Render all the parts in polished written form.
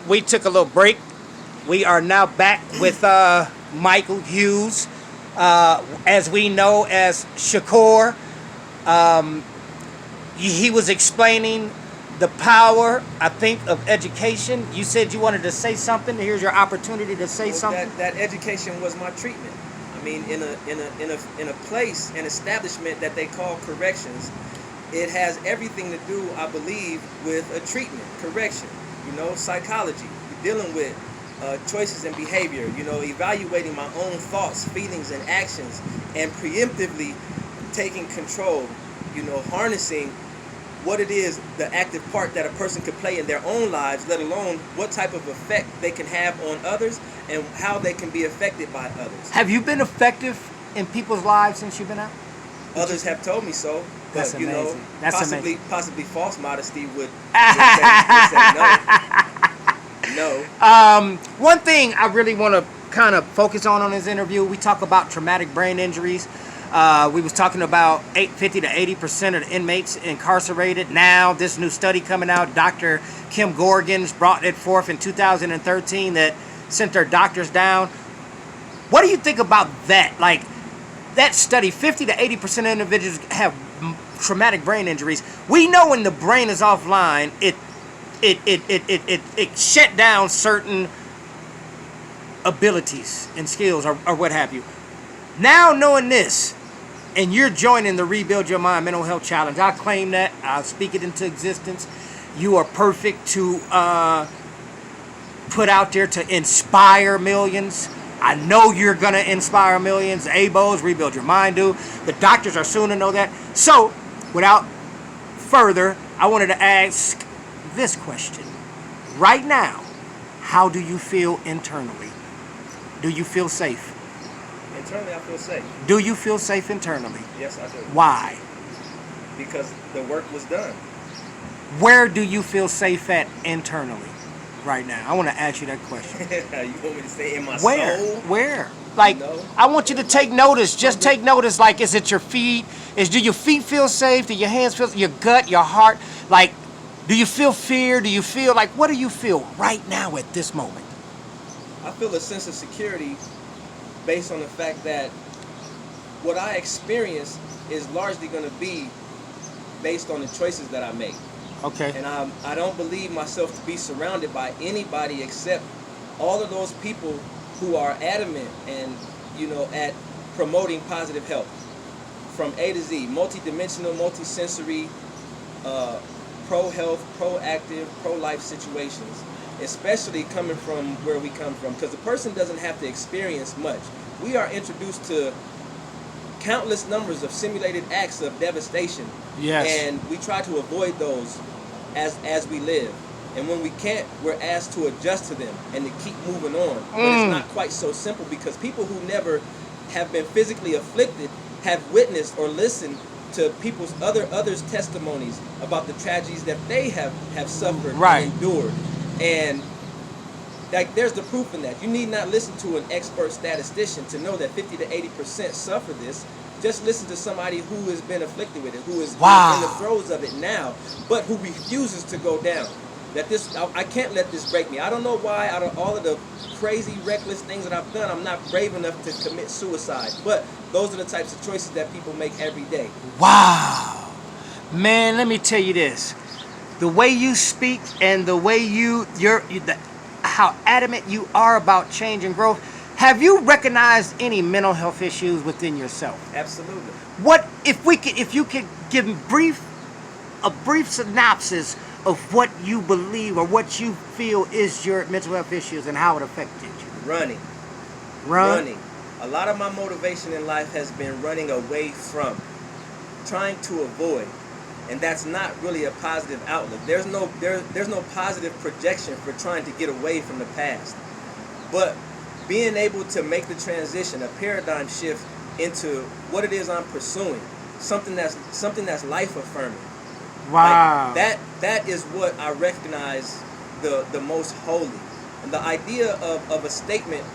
We took a little break. We are now back with Michael Hughes, as we know as Shakur. He was explaining the power, I think, of education. You said you wanted to say something. Here's your opportunity to say something. That education was my treatment. I mean, in a place, an establishment that they call corrections, it has everything to do, I believe, with a treatment, correction. Psychology. You're dealing with choices and behavior. Evaluating my own thoughts, feelings, and actions, and preemptively taking control. Harnessing what it is, the active part that a person could play in their own lives, let alone what type of effect they can have on others and how they can be affected by others. Have you been effective in people's lives since you've been out? Others have told me so. That's But, amazing. That's amazing. Possibly false modesty would say no. No. One thing I really want to kind of focus on this interview, we talk about traumatic brain injuries. We was talking about 50 to 80% of the inmates incarcerated. Now, this new study coming out, Dr. Kim Gorgans brought it forth in 2013 that sent their doctors down. What do you think about that? Like, that study, 50 to 80% of individuals have traumatic brain injuries. We know when the brain is offline, it shut down certain abilities and skills or what have you. Now knowing this, and you're joining the Rebuild Your Mind Mental Health Challenge, I claim that. I'll speak it into existence. You are perfect to put out there to inspire millions. I know you're going to inspire millions. ABOs, Rebuild Your Mind do. The doctors are soon to know that. So, without further, I wanted to ask this question. Right now, how do you feel internally? Do you feel safe? Internally, I feel safe. Do you feel safe internally? Yes, I do. Why? Because the work was done. Where do you feel safe at internally right now? I want to ask you that question. You want me to say in my Where? soul? Where? Like, No. I want you to take notice. Just take notice. Like, is it your feet? Do your feet feel safe? Do your hands feel? Your gut, your heart? Like, do you feel fear? Do you feel like? What do you feel right now at this moment? I feel a sense of security based on the fact that what I experience is largely going to be based on the choices that I make. Okay. And I don't believe myself to be surrounded by anybody except all of those people who are adamant and, at promoting positive health. From A to Z, multidimensional, multisensory, pro-health, proactive, pro-life situations. Especially coming from where we come from. Because the person doesn't have to experience much. We are introduced to countless numbers of simulated acts of devastation. Yes. And we try to avoid those as we live. And when we can't, we're asked to adjust to them and to keep moving on. But it's not quite so simple because people who never have been physically afflicted have witnessed or listened to others' testimonies about the tragedies that they have suffered and endured. And like, there's the proof in that. You need not listen to an expert statistician to know that 50 to 80% suffer this. Just listen to somebody who has been afflicted with it, who is in the throes of it now, but who refuses to go down. I can't let this break me. I don't know why, out of all of the crazy, reckless things that I've done, I'm not brave enough to commit suicide. But those are the types of choices that people make every day. Wow. Man, let me tell you this. The way you speak and the way how adamant you are about change and growth, have you recognized any mental health issues within yourself? Absolutely. What if you could give a brief synopsis of what you believe or what you feel is your mental health issues and how it affected you? Running. A lot of my motivation in life has been running away from, trying to avoid. And that's not really a positive outlook. There's no positive projection for trying to get away from the past. But being able to make the transition, a paradigm shift into what it is I'm pursuing, something that's life affirming. Wow. Like that is what I recognize the most holy. And the idea of a statement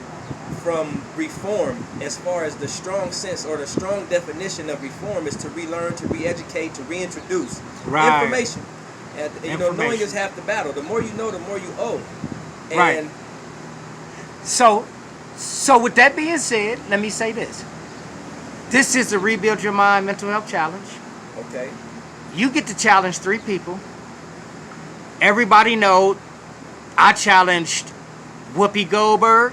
from reform, as far as the strong sense or the strong definition of reform, is to relearn, to re-educate, to reintroduce information. And you know, knowing Information. is half the battle. The more you know, the more you owe. And Right. So with that being said, let me say this. This is the Rebuild Your Mind Mental Health Challenge. okay. You get to challenge 3 people. Everybody know I challenged Whoopi Goldberg,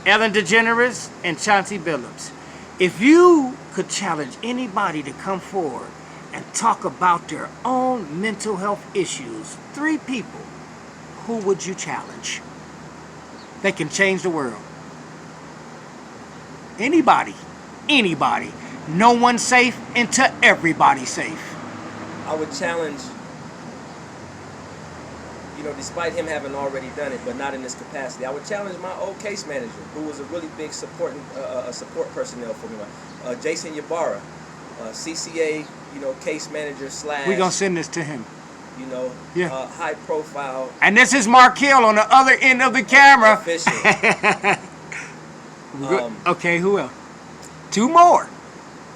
Ellen DeGeneres, and Chauncey Billups. If you could challenge anybody to come forward and talk about their own mental health issues, 3 people, who would you challenge? They can change the world. Anybody. Anybody. No one's safe until everybody's safe. I would challenge, you know, despite him having already done it, but not in this capacity, I would challenge my old case manager, who was a really big support personnel for me, Jason Ybarra, CCA, you know, case manager slash. We're going to send this to him. You know, Yeah. high profile. And this is Mark Hill on the other end of the camera. Official. Okay, who else? 2 more.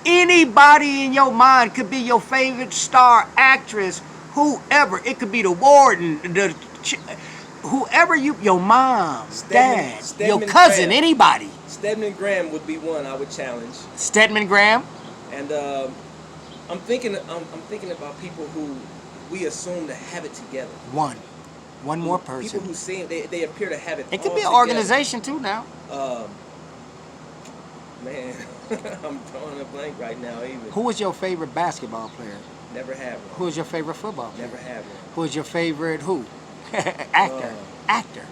Anybody in your mind could be your favorite star actress, whoever. It could be the warden, whoever your mom, dad, your cousin, Graham. anybody. Stedman Graham would be one I would challenge. Stedman Graham. And I'm thinking about people who we assume to have it together. One more person. People who seem they appear to have it. It could all be an together. organization too now. Man, I'm drawing a blank right now. Even Who was your favorite basketball player? never had one. Who was your favorite football player? Never had one. Who was your favorite who? Actor. Actor.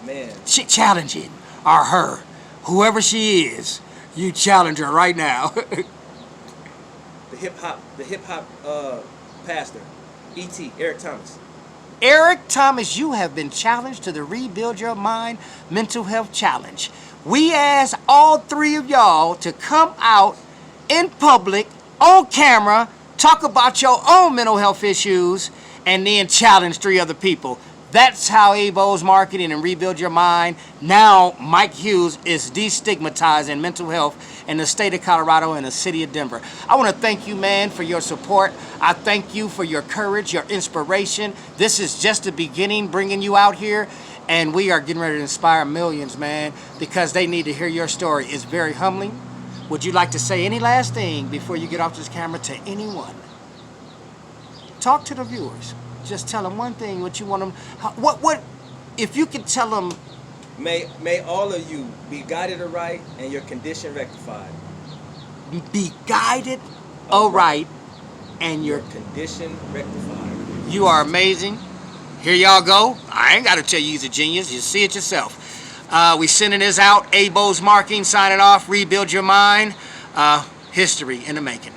Man, Challenge it. Or her. Whoever she is, you challenge her right now. the hip hop pastor, E.T. Eric Thomas. Eric Thomas, you have been challenged to the Rebuild Your Mind Mental Health Challenge. We ask all 3 of y'all to come out in public, on camera, talk about your own mental health issues, and then challenge 3 other people. That's how ABO's marketing and Rebuild Your Mind. Now, Mike Hughes is destigmatizing mental health in the state of Colorado and the city of Denver. I want to thank you, man, for your support. I thank you for your courage, your inspiration. This is just the beginning, bringing you out here, and we are getting ready to inspire millions, man, because they need to hear your story. It's very humbling. Would you like to say any last thing before you get off this camera to anyone? Talk to the viewers. Just tell them one thing, what you want them. What? If you could tell them. May all of you be guided aright and your condition rectified. Be guided aright and Your your. condition rectified. You are amazing. Here y'all go. I ain't got to tell you he's a genius. You see it yourself. We sending this out. ABO's Marketing signing off. Rebuild Your Mind. History in the making.